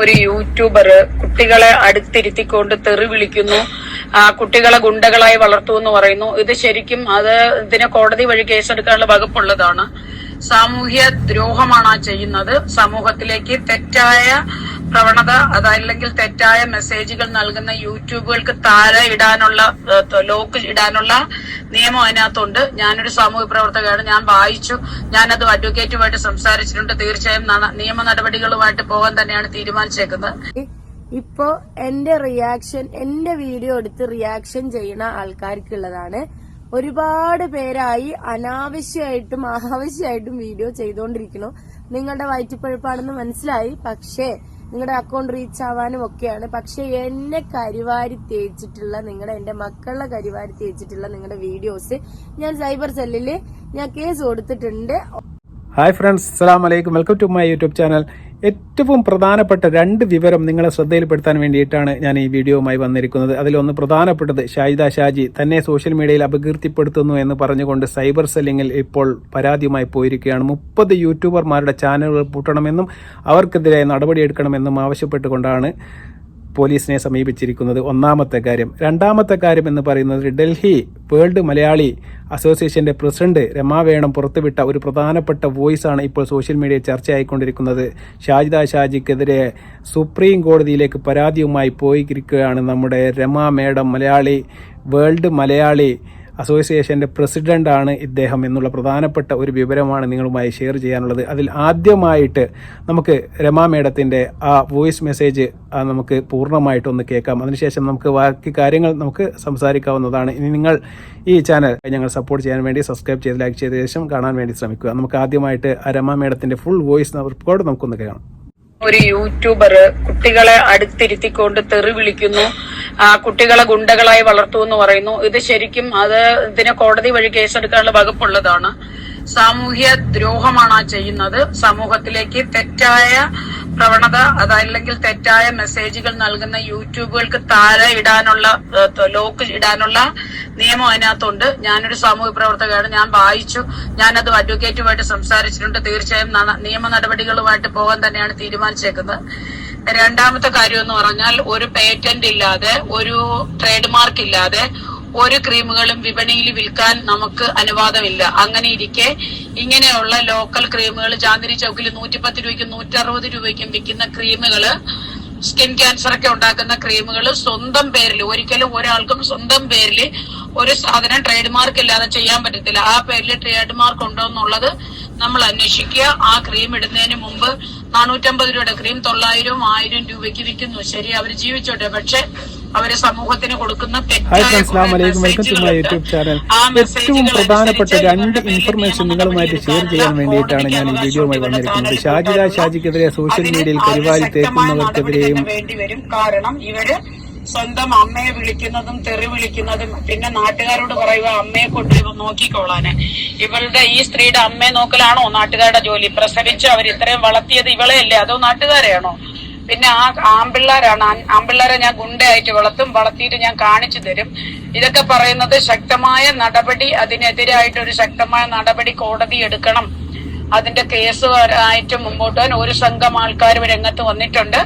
ഒരു യൂട്യൂബർ കുട്ടികളെ അടുത്തിരുത്തിക്കൊണ്ട് തെറി വിളിക്കുന്നു, കുട്ടികളെ ഗുണ്ടകളായി വളർത്തുന്നു എന്ന് പറയുന്നു. ഇത് ശരിക്കും ഇതിന് കോടതി വഴി കേസെടുക്കാനുള്ള വകുപ്പുള്ളതാണ്. സാമൂഹ്യ ദ്രോഹമാണ് ചെയ്യുന്നത്. സമൂഹത്തിലേക്ക് തെറ്റായ പ്രവണത അതല്ലെങ്കിൽ തെറ്റായ മെസ്സേജുകൾ നൽകുന്ന യൂട്യൂബുകൾക്ക് താഴെ ഇടാനുള്ള ലോക്ക് ഇടാനുള്ള നിയമം അതിനകത്തുണ്ട്. ഞാനൊരു സാമൂഹ്യ പ്രവർത്തകയാണ്, ഞാൻ വായിച്ചു, ഞാനത് അഡ്വക്കേറ്റുമായിട്ട് സംസാരിച്ചിട്ടുണ്ട്. തീർച്ചയായും നിയമ നടപടികളുമായിട്ട് പോകാൻ തന്നെയാണ് തീരുമാനിച്ചേക്കുന്നത്. ഇപ്പോ എന്റെ വീഡിയോ എടുത്ത് റിയാക്ഷൻ ചെയ്യുന്ന ആൾക്കാർക്കുള്ളതാണ്. ഒരുപാട് പേരായി അനാവശ്യമായിട്ടും ആവശ്യമായിട്ടും വീഡിയോ ചെയ്തുകൊണ്ടിരിക്കുന്നു. നിങ്ങളുടെ വയറ്റിപ്പഴുപ്പാണെന്ന് മനസ്സിലായി, പക്ഷേ നിങ്ങളുടെ അക്കൗണ്ട് റീച്ച് ആവാനും ഒക്കെയാണ്. പക്ഷെ എന്നെ കരിവാരി തേച്ചിട്ടുള്ള എന്റെ മക്കളുടെ കരിവാരി തേച്ചിട്ടുള്ള നിങ്ങളുടെ വീഡിയോസ് ഞാൻ സൈബർ സെല്ലില് ഞാൻ കേസ് കൊടുത്തിട്ടുണ്ട്. ഹായ് ഫ്രണ്ട്സ്, അസ്സലാമു അലൈക്കും. Welcome to my YouTube channel. ഏറ്റവും പ്രധാനപ്പെട്ട 2 വിവരം നിങ്ങളെ ശ്രദ്ധയിൽപ്പെടുത്താൻ വേണ്ടിയിട്ടാണ് ഞാൻ ഈ വീഡിയോയുമായി വന്നിരിക്കുന്നത്. അതിലൊന്ന് പ്രധാനപ്പെട്ടത്, ഷാഹിദ ഷാജി തന്നെ സോഷ്യൽ മീഡിയയിൽ അപകീർത്തിപ്പെടുത്തുന്നു എന്ന് പറഞ്ഞുകൊണ്ട് സൈബർ സെല്ലിങ്ങിൽ ഇപ്പോൾ പരാതിയുമായി പോയിരിക്കുകയാണ്. 30 യൂട്യൂബർമാരുടെ ചാനലുകൾ പൂട്ടണമെന്നും അവർക്കെതിരെ നടപടിയെടുക്കണമെന്നും ആവശ്യപ്പെട്ടുകൊണ്ടാണ് പോലീസിനെ സമീപിച്ചിരിക്കുന്നത്. ഒന്നാമത്തെ കാര്യം. രണ്ടാമത്തെ കാര്യം എന്ന് പറയുന്നത്, ഡൽഹി വേൾഡ് മലയാളി അസോസിയേഷന്റെ പ്രസിഡന്റ് രമാ വേണം പുറത്തുവിട്ട ഒരു പ്രധാനപ്പെട്ട വോയിസ് ആണ് ഇപ്പോൾ സോഷ്യൽ മീഡിയയിൽ ചർച്ചയായിക്കൊണ്ടിരിക്കുന്നത്. ഷാഹിദ ഷാജിക്കെതിരെ സുപ്രീം കോടതിയിലേക്ക് പരാതിയുമായി പോയിരിക്കുകയാണ് നമ്മുടെ രമാ മേഡം. വേൾഡ് മലയാളി അസോസിയേഷന്റെ പ്രസിഡന്റാണ് ഇദ്ദേഹം എന്നുള്ള പ്രധാനപ്പെട്ട ഒരു വിവരമാണ് നിങ്ങളുമായി ഷെയർ ചെയ്യാനുള്ളത്. അതിൽ ആദ്യമായിട്ട് നമുക്ക് രമാ മേഡത്തിന്റെ ആ വോയിസ് മെസ്സേജ് നമുക്ക് പൂർണ്ണമായിട്ടൊന്ന് കേൾക്കാം. അതിനുശേഷം നമുക്ക് ബാക്കി കാര്യങ്ങൾ നമുക്ക് സംസാരിക്കാവുന്നതാണ്. ഇനി നിങ്ങൾ ഈ ചാനൽ ഞങ്ങൾ സപ്പോർട്ട് ചെയ്യാൻ വേണ്ടി സബ്സ്ക്രൈബ് ചെയ്ത് ലൈക്ക് ചെയ്ത ശേഷം കാണാൻ വേണ്ടി ശ്രമിക്കുക. നമുക്ക് ആദ്യമായിട്ട് രമാ മേഡത്തിന്റെ ഫുൾ വോയിസ് റെക്കോർഡ് നമുക്കൊന്ന് കേൾക്കാം. ഒരു യൂട്യൂബർ കുട്ടികളെ അടുത്തിരുത്തിക്കൊണ്ട് തെറി വിളിക്കുന്നു, കുട്ടികളെ ഗുണ്ടകളായി വളർത്തുന്നു എന്ന് പറയുന്നു. ഇത് ശരിക്കും ഇതിന് കോടതി വഴി കേസെടുക്കാനുള്ള വകുപ്പുള്ളതാണ്. സാമൂഹ്യ ദ്രോഹമാണ് ചെയ്യുന്നത്. സമൂഹത്തിലേക്ക് തെറ്റായ പ്രവണത അതല്ലെങ്കിൽ തെറ്റായ മെസ്സേജുകൾ നൽകുന്ന യൂട്യൂബുകൾക്ക് താഴെ ഇടാനുള്ള ലോക്ക് ഇടാനുള്ള നിയമം അതിനകത്തുണ്ട്. ഞാനൊരു സാമൂഹ്യ പ്രവർത്തകയാണ്, ഞാൻ വായിച്ചു, ഞാനത് അഡ്വക്കേറ്റുമായിട്ട് സംസാരിച്ചിട്ടുണ്ട്. തീർച്ചയായും നിയമ നടപടികളുമായിട്ട് പോകാൻ തന്നെയാണ് തീരുമാനിച്ചേക്കുന്നത്. രണ്ടാമത്തെ കാര്യം എന്ന് പറഞ്ഞാൽ, ഒരു പേറ്റന്റ് ഇല്ലാതെ ഒരു ട്രേഡ് മാർക്ക് ഇല്ലാതെ ഒരു ക്രീമുകളും വിപണിയിൽ വിൽക്കാൻ നമുക്ക് അനുവാദമില്ല. അങ്ങനെ ഇരിക്കെ ഇങ്ങനെയുള്ള ലോക്കൽ ക്രീമുകൾ ചാന്ദിനി ചൗക്കിൽ 110 രൂപയ്ക്കും 160 രൂപയ്ക്കും വിൽക്കുന്ന ക്രീമുകള്, സ്കിൻ ക്യാൻസർ ഒക്കെ ഉണ്ടാക്കുന്ന ക്രീമുകൾ സ്വന്തം പേരിൽ, ഒരിക്കലും ഒരാൾക്കും സ്വന്തം പേരിൽ ഒരു സാധനം ട്രേഡ് മാർക്ക് ഇല്ലാതെ ചെയ്യാൻ പറ്റത്തില്ല. ആ പേരിൽ ട്രേഡ് മാർക്ക് ഉണ്ടോ എന്നുള്ളത് നമ്മൾ അന്വേഷിക്കുക. ആ ക്രീം ഇടുന്നതിന് മുമ്പ് 450 രൂപയുടെ ക്രീം 900 1000 രൂപയ്ക്ക് വിൽക്കുന്നു. ശരി, അവർ ജീവിച്ചോട്ടെ, പക്ഷെ അവര് സമൂഹത്തിന് കൊടുക്കുന്ന ഏറ്റവും പ്രധാനപ്പെട്ട 2 ഇൻഫർമേഷൻ നിങ്ങളുമായിട്ട് ഷെയർ ചെയ്യാൻ വേണ്ടിയിട്ടാണ് ഞാൻ ഈ വീഡിയോയുമായി വന്നിരിക്കുന്നത്. ഷാഹിദ ഷാജിക്കെതിരെ സോഷ്യൽ മീഡിയയിൽ കരിവാരി തേക്കുന്നവർക്കെതിരെയും വേണ്ടിവരും. കാരണം ഇവര് സ്വന്തം അമ്മയെ വിളിക്കുന്നതും തെറി വിളിക്കുന്നതും, പിന്നെ നാട്ടുകാരോട് പറയുക അമ്മയെ കൊണ്ട് നോക്കിക്കോളാന്. ഇവളുടെ ഈ സ്ത്രീയുടെ അമ്മയെ നോക്കലാണോ നാട്ടുകാരുടെ ജോലി? പ്രസവിച്ച് അവർ ഇത്രയും വളർത്തിയത് ഇവളെയല്ലേ, അതോ നാട്ടുകാരെയാണോ? പിന്നെ ആ ആമ്പിള്ളേരെ ഞാൻ ഗുണ്ടയായിട്ട് വളർത്തിയിട്ട് ഞാൻ കാണിച്ചു തരും. ഇതൊക്കെ പറയുന്നത് ശക്തമായ നടപടി, അതിനെതിരായിട്ട് ഒരു ശക്തമായ നടപടി കോടതി എടുക്കണം. അതിന്റെ കേസ് ആയിട്ട് മുമ്പോട്ട് പോകാൻ ഒരു സംഘം ആൾക്കാർ രംഗത്ത് വന്നിട്ടുണ്ട്.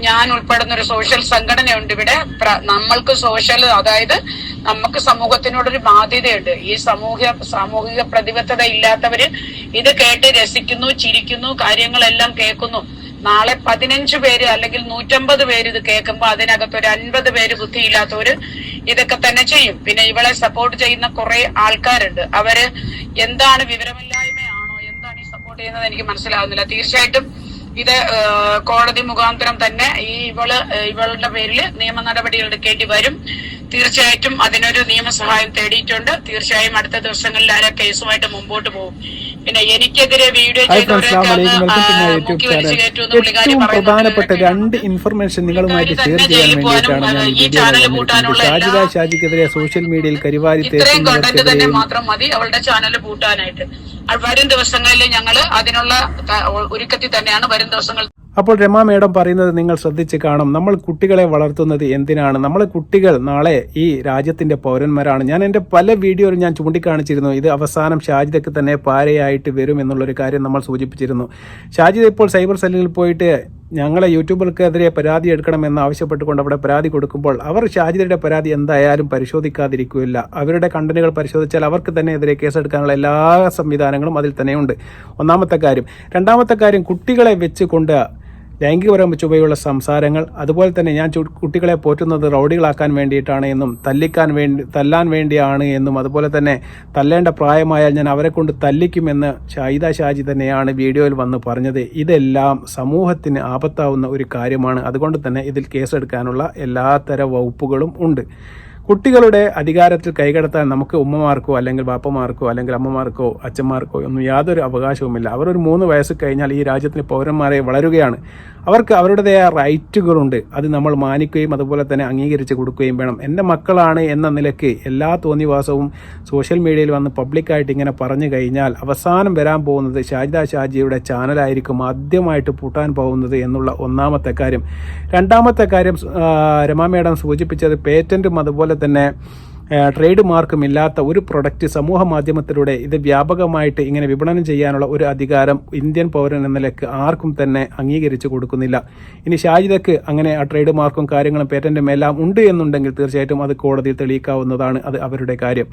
ഞാൻ ഉൾപ്പെടുന്ന ഒരു സോഷ്യൽ സംഘടനയുണ്ട് ഇവിടെ. നമ്മൾക്ക് സോഷ്യൽ, അതായത് നമുക്ക് സമൂഹത്തിനോടൊരു ബാധ്യതയുണ്ട്. ഈ സാമൂഹിക പ്രതിബദ്ധത ഇല്ലാത്തവര് ഇത് കേട്ട് രസിക്കുന്നു, ചിരിക്കുന്നു, കാര്യങ്ങളെല്ലാം കേൾക്കുന്നു. നാളെ 15 പേര് അല്ലെങ്കിൽ 150 പേര് ഇത് കേൾക്കുമ്പോ അതിനകത്ത് ഒരു 50 പേര് ബുദ്ധിയില്ലാത്തവര് ഇതൊക്കെ തന്നെ ചെയ്യും. പിന്നെ ഇവളെ സപ്പോർട്ട് ചെയ്യുന്ന കുറെ ആൾക്കാരുണ്ട്. അവര് എന്താണ്, വിവരമില്ലായ്മയാണോ, എന്താണ് ഈ സപ്പോർട്ട് ചെയ്യുന്നത് എനിക്ക് മനസ്സിലാവുന്നില്ല. തീർച്ചയായിട്ടും ഇത് കോടതി മുഖാന്തരം തന്നെ ഇവളുടെ പേരിൽ നിയമ നടപടികൾ എടുക്കേണ്ടി വരും. തീർച്ചയായിട്ടും അതിനൊരു നിയമസഹായം തേടിയിട്ടുണ്ട്. തീർച്ചയായും അടുത്ത ദിവസങ്ങളിൽ ആ കേസുമായിട്ട് മുമ്പോട്ട് പോകും. പിന്നെ എനിക്കെതിരെ വീഡിയോ ഏറ്റവും പ്രധാനപ്പെട്ട 2 ഇൻഫർമേഷൻ നിങ്ങളുമായിട്ട് ഷെയർ ചെയ്യാൻ വേണ്ടിയിട്ടാണ് ഞാൻ ഈ വീഡിയോ വന്നിരിക്കുന്നത്. ഷാഹിദ ഷാജിക്കെതിരെ സോഷ്യൽ മീഡിയയിൽ കരിവാരി കണ്ടന്റ് തന്നെ മാത്രം മതി അവളുടെ ചാനൽ പൂട്ടാനായിട്ട്. വരും ദിവസങ്ങളിൽ ഞങ്ങൾ അതിനുള്ള ഒരുക്കത്തിൽ തന്നെയാണ് വരും ദിവസങ്ങൾ. അപ്പോൾ രമാ മേഡം പറയുന്നത് നിങ്ങൾ ശ്രദ്ധിച്ച് കാണും. നമ്മൾ കുട്ടികളെ വളർത്തുന്നത് എന്തിനാണ്? നമ്മളെ കുട്ടികൾ നാളെ ഈ രാജ്യത്തിന്റെ പൗരന്മാരാണ്. ഞാൻ എൻ്റെ പല വീഡിയോയിൽ ഞാൻ ചൂണ്ടിക്കാണിച്ചിരുന്നു, ഇത് അവസാനം ഷാജിദയ്ക്ക് തന്നെ പാരയായിട്ട് വരും എന്നുള്ളൊരു കാര്യം നമ്മൾ സൂചിപ്പിച്ചിരുന്നു. ഷാജിദ ഇപ്പോൾ സൈബർ സെല്ലിൽ പോയിട്ട് ഞങ്ങളെ യൂട്യൂബർക്കെതിരെ പരാതി എടുക്കണമെന്ന് ആവശ്യപ്പെട്ടുകൊണ്ട് അവിടെ പരാതി കൊടുക്കുമ്പോൾ അവർ ഷാജിദയുടെ പരാതി എന്തായാലും പരിശോധിക്കാതിരിക്കുകയില്ല. അവരുടെ കണ്ടന്റുകൾ പരിശോധിച്ചാൽ അവർക്ക് തന്നെ എതിരെ കേസെടുക്കാനുള്ള എല്ലാ സംവിധാനങ്ങളും അതിൽ തന്നെയുണ്ട്. ഒന്നാമത്തെ കാര്യം. രണ്ടാമത്തെ കാര്യം, കുട്ടികളെ വെച്ചുകൊണ്ട് ലൈംഗികപരം ചുവയുള്ള സംസാരങ്ങൾ, അതുപോലെ തന്നെ ഞാൻ കുട്ടികളെ പോറ്റുന്നത് റൗഡികളാക്കാൻ വേണ്ടിയിട്ടാണ് എന്നും തല്ലാൻ വേണ്ടിയാണ് എന്നും, അതുപോലെ തന്നെ തല്ലേണ്ട പ്രായമായാൽ ഞാൻ അവരെ കൊണ്ട് തല്ലിക്കുമെന്ന് ഷാഹിദ ഷാജി തന്നെയാണ് വീഡിയോയിൽ വന്ന് പറഞ്ഞത്. ഇതെല്ലാം സമൂഹത്തിന് ആപത്താവുന്ന ഒരു കാര്യമാണ്. അതുകൊണ്ട് തന്നെ ഇതിൽ കേസെടുക്കാനുള്ള എല്ലാത്തര വകുപ്പുകളും ഉണ്ട്. കുട്ടികളുടെ അധികാരത്തിൽ കൈകടത്താൻ നമുക്ക് ഉമ്മമാർക്കോ അല്ലെങ്കിൽ ബാപ്പമാർക്കോ അല്ലെങ്കിൽ അമ്മമാർക്കോ അച്ഛന്മാർക്കോ ഒന്നും യാതൊരു അവകാശവുമില്ല. അവർ ഒരു 3 വയസ്സ് കഴിഞ്ഞാൽ ഈ രാജ്യത്തിന് പൗരന്മാരെ വളരുകയാണ്. അവർക്ക് അവരുടേതായ റൈറ്റുകളുണ്ട്. അത് നമ്മൾ മാനിക്കുകയും അതുപോലെ തന്നെ അംഗീകരിച്ച് കൊടുക്കുകയും വേണം. എൻ്റെ മക്കളാണ് എന്ന നിലയ്ക്ക് എല്ലാ തോന്നിവാസവും സോഷ്യൽ മീഡിയയിൽ വന്ന് പബ്ലിക്കായിട്ട് ഇങ്ങനെ പറഞ്ഞു കഴിഞ്ഞാൽ അവസാനം വരാൻ പോകുന്നത് ഷാജിദ ഷാജിയുടെ ചാനലായിരിക്കും ആദ്യമായിട്ട് പൂട്ടാൻ പോകുന്നത് എന്നുള്ള ഒന്നാമത്തെ കാര്യം. രണ്ടാമത്തെ കാര്യം, രമാ മേഡം സൂചിപ്പിച്ചത് പേറ്റന്റും അതുപോലെ തന്നെ ട്രേഡ് മാർക്കും ഇല്ലാത്ത ഒരു പ്രൊഡക്റ്റ് സമൂഹ മാധ്യമത്തിലൂടെ ഇത് വ്യാപകമായിട്ട് ഇങ്ങനെ വിപണനം ചെയ്യാനുള്ള ഒരു അധികാരം ഇന്ത്യൻ പൗരൻ എന്ന നിലയ്ക്ക് ആർക്കും തന്നെ അംഗീകരിച്ചു കൊടുക്കുന്നില്ല. ഇനി ഷാജിദക്ക് അങ്ങനെ ആ ട്രേഡ് മാർക്കും കാര്യങ്ങളും പേറ്റന്റും എല്ലാം ഉണ്ട് എന്നുണ്ടെങ്കിൽ തീർച്ചയായിട്ടും അത് കോടതിയിൽ തെളിയിക്കാവുന്നതാണ്. അത് അവരുടെ കാര്യം.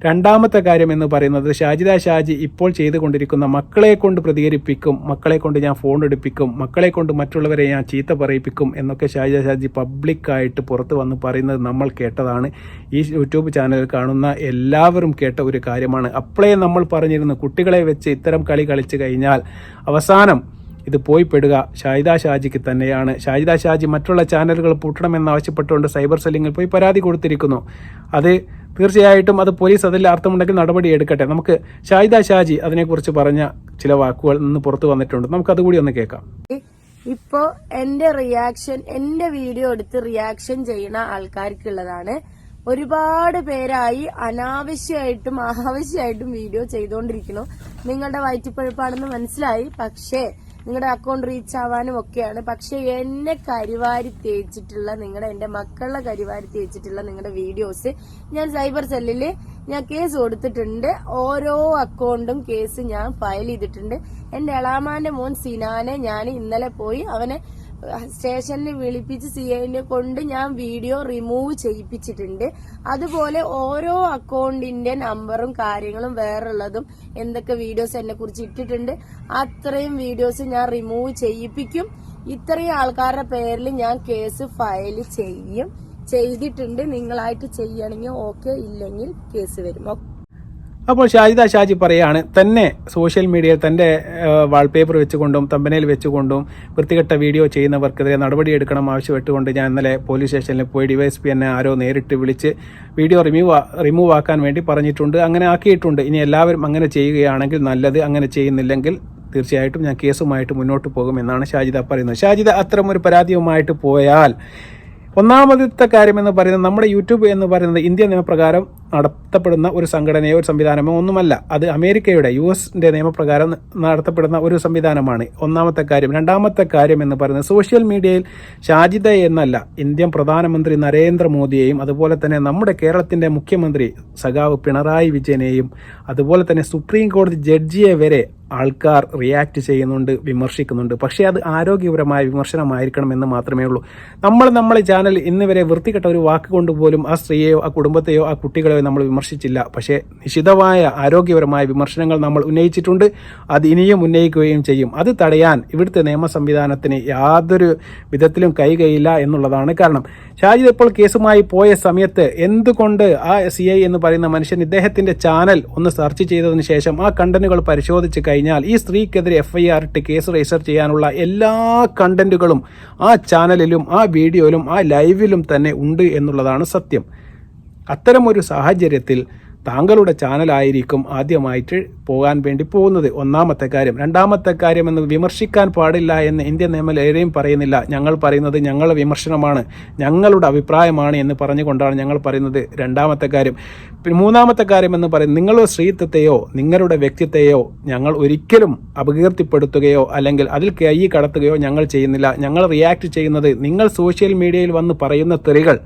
രണ്ടാമത്തെ കാര്യം എന്ന് പറയുന്നത്, ഷാജിദ ഷാജി ഇപ്പോൾ ചെയ്തുകൊണ്ടിരിക്കുന്ന മക്കളെ കൊണ്ട് പ്രതികരിപ്പിക്കും, മക്കളെ കൊണ്ട് ഞാൻ ഫോൺ എടുപ്പിക്കും, മക്കളെ കൊണ്ട് മറ്റുള്ളവരെ ഞാൻ ചീത്ത പറയിപ്പിക്കും എന്നൊക്കെ ഷാജിദ ഷാജി പബ്ലിക്കായിട്ട് പുറത്ത് വന്ന് പറയുന്നത് നമ്മൾ കേട്ടതാണ്. ഈ യൂട്യൂബ് ചാനൽ കാണുന്ന എല്ലാവരും കേട്ട ഒരു കാര്യമാണ്. അപ്പോഴേ നമ്മൾ പറഞ്ഞിരുന്നു, കുട്ടികളെ വെച്ച് ഇത്തരം കളി കളിച്ചു കഴിഞ്ഞാൽ അവസാനം ഇത് പോയി പെടുക ഷാഹിദ ഷാജിക്ക് തന്നെയാണ്. ഷാഹിദ ഷാജി മറ്റുള്ള ചാനലുകൾ പൂട്ടണമെന്നാവശ്യപ്പെട്ടുകൊണ്ട് സൈബർ സെല്ലിങ്ങിൽ പോയി പരാതി കൊടുത്തിരിക്കുന്നു. അത് തീർച്ചയായിട്ടും അത് പോലീസ് അതിൽ അർത്ഥമുണ്ടെങ്കിൽ നടപടി എടുക്കട്ടെ. നമുക്ക് ഷാഹിദ ഷാജി അതിനെക്കുറിച്ച് പറഞ്ഞ ചില വാക്കുകൾ ഇന്ന് പുറത്തു വന്നിട്ടുണ്ട്. നമുക്ക് അതുകൂടി ഒന്ന് കേൾക്കാം. ഇപ്പോ എന്റെ റിയാക്ഷൻ, എന്റെ വീഡിയോ എടുത്ത് റിയാക്ഷൻ ചെയ്യുന്ന ആൾക്കാർക്കുള്ളതാണ്. ഒരുപാട് പേരായി അനാവശ്യമായിട്ടും ആവശ്യമായിട്ടും വീഡിയോ ചെയ്തുകൊണ്ടിരിക്കുന്നു. നിങ്ങളുടെ വയറ്റിപ്പഴുപ്പാണെന്ന് മനസ്സിലായി. പക്ഷേ നിങ്ങളുടെ അക്കൗണ്ട് റീച്ച് ആവാനും ഒക്കെയാണ്. പക്ഷെ എന്നെ കരിവാരി തേച്ചിട്ടുള്ള എന്റെ മക്കളുടെ കരിവാരി തേച്ചിട്ടുള്ള നിങ്ങളുടെ വീഡിയോസ് ഞാൻ സൈബർ സെല്ലില് ഞാൻ കേസ് കൊടുത്തിട്ടുണ്ട്. ഓരോ അക്കൗണ്ടും കേസ് ഞാൻ ഫയൽ ചെയ്തിട്ടുണ്ട്. എന്റെ എളാമാന്റെ മോൻ സിനാനെ ഞാൻ ഇന്നലെ പോയി അവനെ സ്റ്റേഷനിൽ വിളിപ്പിച്ച് സിഐനെ കൊണ്ട് ഞാൻ വീഡിയോ റിമൂവ് ചെയ്യിപ്പിച്ചിട്ടുണ്ട്. അതുപോലെ ഓരോ അക്കൗണ്ടിന്റെ നമ്പറും കാര്യങ്ങളും വേറുള്ളതും എന്തൊക്കെ വീഡിയോസ് എന്നെ കുറിച്ച് ഇട്ടിട്ടുണ്ട് അത്രയും വീഡിയോസ് ഞാൻ റിമൂവ് ചെയ്യിപ്പിക്കും. ഇത്രയും ആൾക്കാരുടെ പേരിൽ ഞാൻ കേസ് ഫയൽ ചെയ്തിട്ടുണ്ട്. നിങ്ങളായിട്ട് ചെയ്യണമെങ്കിൽ ഓക്കെ, ഇല്ലെങ്കിൽ കേസ് വരും. അപ്പോൾ ഷാജിദ ഷാജി പറയാണ്, തന്നെ സോഷ്യൽ മീഡിയയിൽ തൻ്റെ വാൾപേപ്പർ വെച്ചുകൊണ്ടും തമ്പനയിൽ വെച്ചുകൊണ്ടും വൃത്തികെട്ട വീഡിയോ ചെയ്യുന്നവർക്കെതിരെ നടപടിയെടുക്കണം ആവശ്യപ്പെട്ടുകൊണ്ട് ഞാൻ ഇന്നലെ പോലീസ് സ്റ്റേഷനിൽ പോയി ഡിവൈഎസ്പി എന്നെ ആരോ നേരിട്ട് വിളിച്ച് വീഡിയോ റിമൂവ് ആക്കാൻ വേണ്ടി പറഞ്ഞിട്ടുണ്ട്. അങ്ങനെ ആക്കിയിട്ടുണ്ട്. ഇനി എല്ലാവരും അങ്ങനെ ചെയ്യുകയാണെങ്കിൽ നല്ലത്. അങ്ങനെ ചെയ്യുന്നില്ലെങ്കിൽ തീർച്ചയായിട്ടും ഞാൻ കേസുമായിട്ട് മുന്നോട്ട് പോകുമെന്നാണ് ഷാജിദ പറയുന്നത്. ഷാജിദ അത്തരമൊരു പരാതിയുമായിട്ട് പോയാൽ ഒന്നാമത്തെ കാര്യം എന്ന് പറയുന്നത്, നമ്മുടെ യൂട്യൂബ് എന്ന് പറയുന്നത് ഇന്ത്യൻ നിയമപ്രകാരം നടത്തപ്പെടുന്ന ഒരു സംഘടനയോ ഒരു സംവിധാനമോ ഒന്നുമല്ല. അത് അമേരിക്കയുടെ US നിയമപ്രകാരം നടത്തപ്പെടുന്ന ഒരു സംവിധാനമാണ്. ഒന്നാമത്തെ കാര്യം. രണ്ടാമത്തെ കാര്യം എന്ന് പറയുന്നത്, സോഷ്യൽ മീഡിയയിൽ ഷാജിദ എന്നല്ല, ഇന്ത്യൻ പ്രധാനമന്ത്രി നരേന്ദ്രമോദിയെയും അതുപോലെ തന്നെ നമ്മുടെ കേരളത്തിന്റെ മുഖ്യമന്ത്രി സഖാവ് പിണറായി വിജയനെയും അതുപോലെ തന്നെ സുപ്രീം കോടതി ജഡ്ജിയെ വരെ ആൾക്കാർ റിയാക്ട് ചെയ്യുന്നുണ്ട്, വിമർശിക്കുന്നുണ്ട്. പക്ഷേ അത് ആരോഗ്യപരമായ വിമർശനമായിരിക്കണം എന്ന് മാത്രമേ ഉള്ളൂ. നമ്മളെ ചാനൽ ഇന്ന് വരെ വൃത്തികെട്ട ഒരു വാക്ക് കൊണ്ടുപോലും ആ സ്ത്രീയെയോ ആ കുടുംബത്തെയോ ആ കുട്ടികളെയോ നമ്മൾ വിമർശിച്ചില്ല. പക്ഷേ നിശിതമായ ആരോഗ്യപരമായ വിമർശനങ്ങൾ നമ്മൾ ഉന്നയിച്ചിട്ടുണ്ട്. അത് ഇനിയും ഉന്നയിക്കുകയും ചെയ്യും. അത് തടയാൻ ഇവിടുത്തെ നിയമ സംവിധാനത്തിന് യാതൊരു വിധത്തിലും കൈകയില്ല എന്നുള്ളതാണ് കാരണം. ഷാജിദ് ഇപ്പോൾ കേസുമായി പോയ സമയത്ത് എന്തുകൊണ്ട് ആ CI എന്ന് പറയുന്ന മനുഷ്യൻ ഇദ്ദേഹത്തിന്റെ ചാനൽ ഒന്ന് സെർച്ച് ചെയ്തതിനു ശേഷം ആ കണ്ടന്റുകൾ പരിശോധിച്ച് കഴിഞ്ഞാൽ ഈ സ്ത്രീക്കെതിരെ FIR ഇട്ട് കേസ് രജിസ്റ്റർ ചെയ്യാനുള്ള എല്ലാ കണ്ടന്റുകളും ആ ചാനലിലും ആ വീഡിയോയിലും ആ ലൈവിലും തന്നെ ഉണ്ട് എന്നുള്ളതാണ് സത്യം. അത്തരമൊരു സാഹചര്യത്തിൽ താങ്കളുടെ ചാനലായിരിക്കും ആദ്യമായിട്ട് പോകാൻ വേണ്ടി പോകുന്നത്. ഒന്നാമത്തെ കാര്യം. രണ്ടാമത്തെ കാര്യം എന്ന് വിമർശിക്കാൻ പാടില്ല എന്ന് ഇന്ത്യൻ നിയമം ഏറെയും പറയുന്നില്ല. ഞങ്ങൾ പറയുന്നത് ഞങ്ങളുടെ വിമർശനമാണ്, ഞങ്ങളുടെ അഭിപ്രായമാണ് എന്ന് പറഞ്ഞുകൊണ്ടാണ് ഞങ്ങൾ പറയുന്നത്. രണ്ടാമത്തെ കാര്യം. പിന്നെ മൂന്നാമത്തെ കാര്യം എന്ന് പറയുന്നത്, നിങ്ങളുടെ സ്ത്രീത്വത്തെയോ നിങ്ങളുടെ വ്യക്തിത്വത്തെയോ ഞങ്ങൾ ഒരിക്കലും അപകീർത്തിപ്പെടുത്തുകയോ അല്ലെങ്കിൽ അതിൽ കൈ കടത്തുകയോ ഞങ്ങൾ ചെയ്യുന്നില്ല. ഞങ്ങൾ റിയാക്ട് ചെയ്യുന്നത് നിങ്ങൾ സോഷ്യൽ മീഡിയയിൽ വന്ന് പറയുന്ന തെറികൾ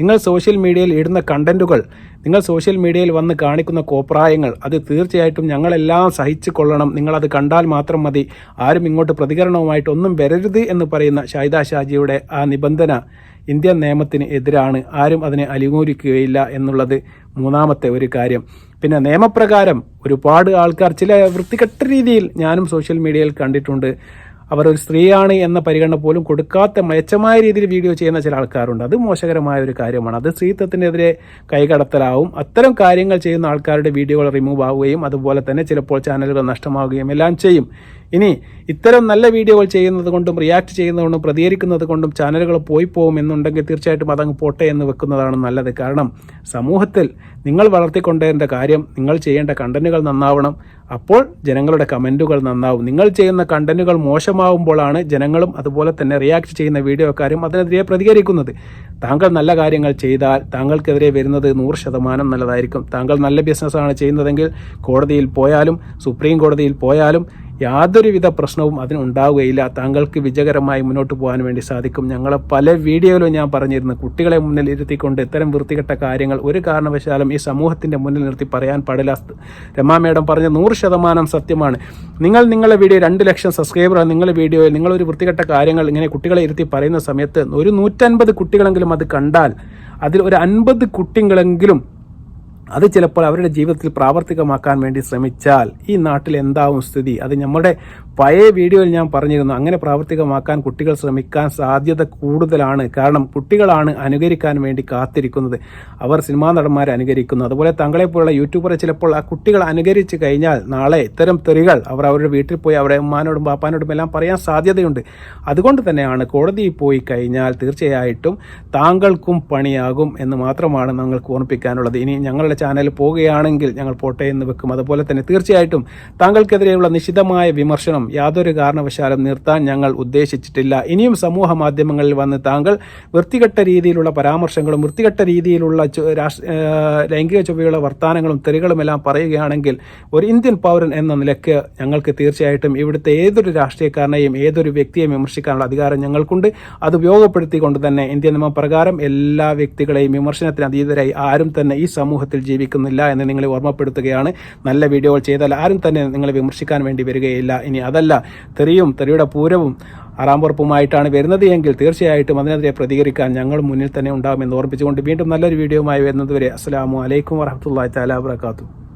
നിങ്ങൾ സോഷ്യൽ മീഡിയയിൽ ഇടുന്ന കണ്ടന്റുകൾ, നിങ്ങൾ സോഷ്യൽ മീഡിയയിൽ വന്ന് കാണിക്കുന്ന കോപ്രായങ്ങൾ, അത് തീർച്ചയായിട്ടും ഞങ്ങളെല്ലാം സഹിച്ചു കൊള്ളണം. നിങ്ങളത് കണ്ടാൽ മാത്രം മതി, ആരും ഇങ്ങോട്ട് പ്രതികരണവുമായിട്ട് ഒന്നും വരരുത് എന്ന് പറയുന്ന ഷാഹിദ ഷാജിയുടെ ആ നിബന്ധന ഇന്ത്യൻ നിയമത്തിന് എതിരാണ്. ആരും അതിനെ അനുകൂലിക്കുകയില്ല എന്നുള്ളത് മൂന്നാമത്തെ ഒരു കാര്യം. പിന്നെ നിയമപ്രകാരം ഒരുപാട് ആൾക്കാർ ചില വൃത്തികെട്ട രീതിയിൽ ഞാനും സോഷ്യൽ മീഡിയയിൽ കണ്ടിട്ടുണ്ട്. അവർ ഒരു സ്ത്രീയാണ് എന്ന പരിഗണന പോലും കൊടുക്കാത്ത മെച്ചമായ രീതിയിൽ വീഡിയോ ചെയ്യുന്ന ചില ആൾക്കാരുണ്ട്. അത് മോശകരമായ ഒരു കാര്യമാണ്. അത് സ്ത്രീത്വത്തിനെതിരെ കൈകടത്തലാവും. അത്തരം കാര്യങ്ങൾ ചെയ്യുന്ന ആൾക്കാരുടെ വീഡിയോകൾ റിമൂവ് ആവുകയും അതുപോലെ തന്നെ ചിലപ്പോൾ ചാനലുകൾ നഷ്ടമാവുകയും എല്ലാം ചെയ്യും. ഇനി ഇത്തരം നല്ല വീഡിയോകൾ ചെയ്യുന്നത് കൊണ്ടും റിയാക്ട് ചെയ്യുന്നതുകൊണ്ടും പ്രതികരിക്കുന്നത് കൊണ്ടും ചാനലുകൾ പോയി പോകും എന്നുണ്ടെങ്കിൽ തീർച്ചയായിട്ടും അതങ്ങ് പോട്ടെ എന്ന് വെക്കുന്നതാണ് നല്ലത്. കാരണം സമൂഹത്തിൽ നിങ്ങൾ വളർത്തിക്കൊണ്ടേണ്ട കാര്യം, നിങ്ങൾ ചെയ്യേണ്ട കണ്ടന്റുകൾ നന്നാവണം. അപ്പോൾ ജനങ്ങളുടെ കമൻറ്റുകൾ നന്നാവും. നിങ്ങൾ ചെയ്യുന്ന കണ്ടന്റുകൾ മോശമാവുമ്പോഴാണ് ജനങ്ങളും അതുപോലെ തന്നെ റിയാക്ട് ചെയ്യുന്ന വീഡിയോക്കാരും അതിനെതിരെ പ്രതികരിക്കുന്നത്. താങ്കൾ നല്ല കാര്യങ്ങൾ ചെയ്താൽ താങ്കൾക്കെതിരെ വരുന്നത് 100% നല്ലതായിരിക്കും. താങ്കൾ നല്ല ബിസിനസ്സാണ് ചെയ്യുന്നതെങ്കിൽ കോടതിയിൽ പോയാലും സുപ്രീം കോടതിയിൽ പോയാലും യാതൊരുവിധ പ്രശ്നവും അതിനുണ്ടാവുകയില്ല. താങ്കൾക്ക് വിജയകരമായി മുന്നോട്ട് പോകാൻ വേണ്ടി സാധിക്കും. ഞങ്ങളെ പല വീഡിയോയിലും ഞാൻ പറഞ്ഞിരുന്നു, കുട്ടികളെ മുന്നിൽ ഇരുത്തിക്കൊണ്ട് ഇത്തരം വൃത്തികെട്ട കാര്യങ്ങൾ ഒരു കാരണവശാലും ഈ സമൂഹത്തിൻ്റെ മുന്നിൽ നിർത്തി പറയാൻ പാടില്ല. രമാ മേഡം പറഞ്ഞ 100% സത്യമാണ്. നിങ്ങളുടെ വീഡിയോ 2 ലക്ഷം സബ്സ്ക്രൈബറാണ്. നിങ്ങളുടെ വീഡിയോയിൽ നിങ്ങളൊരു വൃത്തികെട്ട കാര്യങ്ങൾ ഇങ്ങനെ കുട്ടികളെ ഇരുത്തി പറയുന്ന സമയത്ത് ഒരു 150 കുട്ടികളെങ്കിലും അത് കണ്ടാൽ അതിൽ ഒരു 50 കുട്ടികളെങ്കിലും അത് ചിലപ്പോൾ അവരുടെ ജീവിതത്തിൽ പ്രാവർത്തികമാക്കാൻ വേണ്ടി ശ്രമിച്ചാൽ ഈ നാട്ടിൽ എന്താവും സ്ഥിതി? അത് നമ്മുടെ പഴയ വീഡിയോയിൽ ഞാൻ പറഞ്ഞിരുന്നു. അങ്ങനെ പ്രാവർത്തികമാക്കാൻ കുട്ടികൾ ശ്രമിക്കാൻ സാധ്യത കൂടുതലാണ്. കാരണം കുട്ടികളാണ് അനുകരിക്കാൻ വേണ്ടി കാത്തിരിക്കുന്നത്. അവർ സിനിമാ നടന്മാരെ അനുകരിക്കുന്നു. അതുപോലെ തങ്ങളെപ്പോലുള്ള യൂട്യൂബറെ ചിലപ്പോൾ ആ കുട്ടികൾ അനുകരിച്ച് കഴിഞ്ഞാൽ നാളെ ഇത്തരം തെറികൾ അവർ അവരുടെ വീട്ടിൽ പോയി അവരുടെ ഉമ്മാനോടും പാപ്പാനോടും എല്ലാം പറയാൻ സാധ്യതയുണ്ട്. അതുകൊണ്ട് തന്നെയാണ് കോടതിയിൽ പോയി കഴിഞ്ഞാൽ തീർച്ചയായിട്ടും താങ്കൾക്കും പണിയാകും എന്ന് മാത്രമാണ് ഞങ്ങൾക്ക് ഓർമ്മിപ്പിക്കാനുള്ളത്. ഇനി ഞങ്ങളുടെ ചാനൽ പോവുകയാണെങ്കിൽ ഞങ്ങൾ പോട്ടെ എന്ന് വെക്കും. അതുപോലെ തന്നെ തീർച്ചയായിട്ടും താങ്കൾക്കെതിരെയുള്ള നിശിതമായ വിമർശനം യാതൊരു കാരണവശാലും നിർത്താൻ ഞങ്ങൾ ഉദ്ദേശിച്ചിട്ടില്ല. ഇനിയും സമൂഹ മാധ്യമങ്ങളിൽ വന്ന് താങ്കൾ വൃത്തികെട്ട രീതിയിലുള്ള പരാമർശങ്ങളും വൃത്തികെട്ട രീതിയിലുള്ള ലൈംഗിക ചൊവ്വയുള്ള വർത്തമാനങ്ങളും തെറികളുമെല്ലാം പറയുകയാണെങ്കിൽ ഒരു ഇന്ത്യൻ പൗരൻ എന്ന നിലയ്ക്ക് ഞങ്ങൾക്ക് തീർച്ചയായിട്ടും ഇവിടുത്തെ ഏതൊരു രാഷ്ട്രീയക്കാരനെയും ഏതൊരു വ്യക്തിയെയും വിമർശിക്കാനുള്ള അധികാരം ഞങ്ങൾക്കുണ്ട്. അത് ഉപയോഗപ്പെടുത്തിക്കൊണ്ട് തന്നെ ഇന്ത്യൻ നിയമപ്രകാരം എല്ലാ വ്യക്തികളെയും വിമർശനത്തിന് അതീതരായി ആരും തന്നെ ഈ സമൂഹത്തിൽ ജീവിക്കുന്നില്ല എന്ന് നിങ്ങളെ ഓർമ്മപ്പെടുത്തുകയാണ്. നല്ല വീഡിയോകൾ ചെയ്താൽ ആരും തന്നെ നിങ്ങളെ വിമർശിക്കാൻ വേണ്ടി വരികയില്ല. ഇനി അതല്ല, തെറിയുടെ പൂരവും ആറാമ്പുറപ്പുമായിട്ടാണ് വരുന്നത് എങ്കിൽ തീർച്ചയായിട്ടും അതിനെതിരെ പ്രതികരിക്കാൻ ഞങ്ങൾ മുന്നിൽ തന്നെ ഉണ്ടാകുമെന്ന് ഓർമ്മിച്ചുകൊണ്ട് വീണ്ടും നല്ലൊരു വീഡിയോയുമായി വരുന്നതുവരെ അസ്സലാമു അലൈക്കും വറഹ്മത്തുള്ളാഹി തആല വബറകാതുഹു.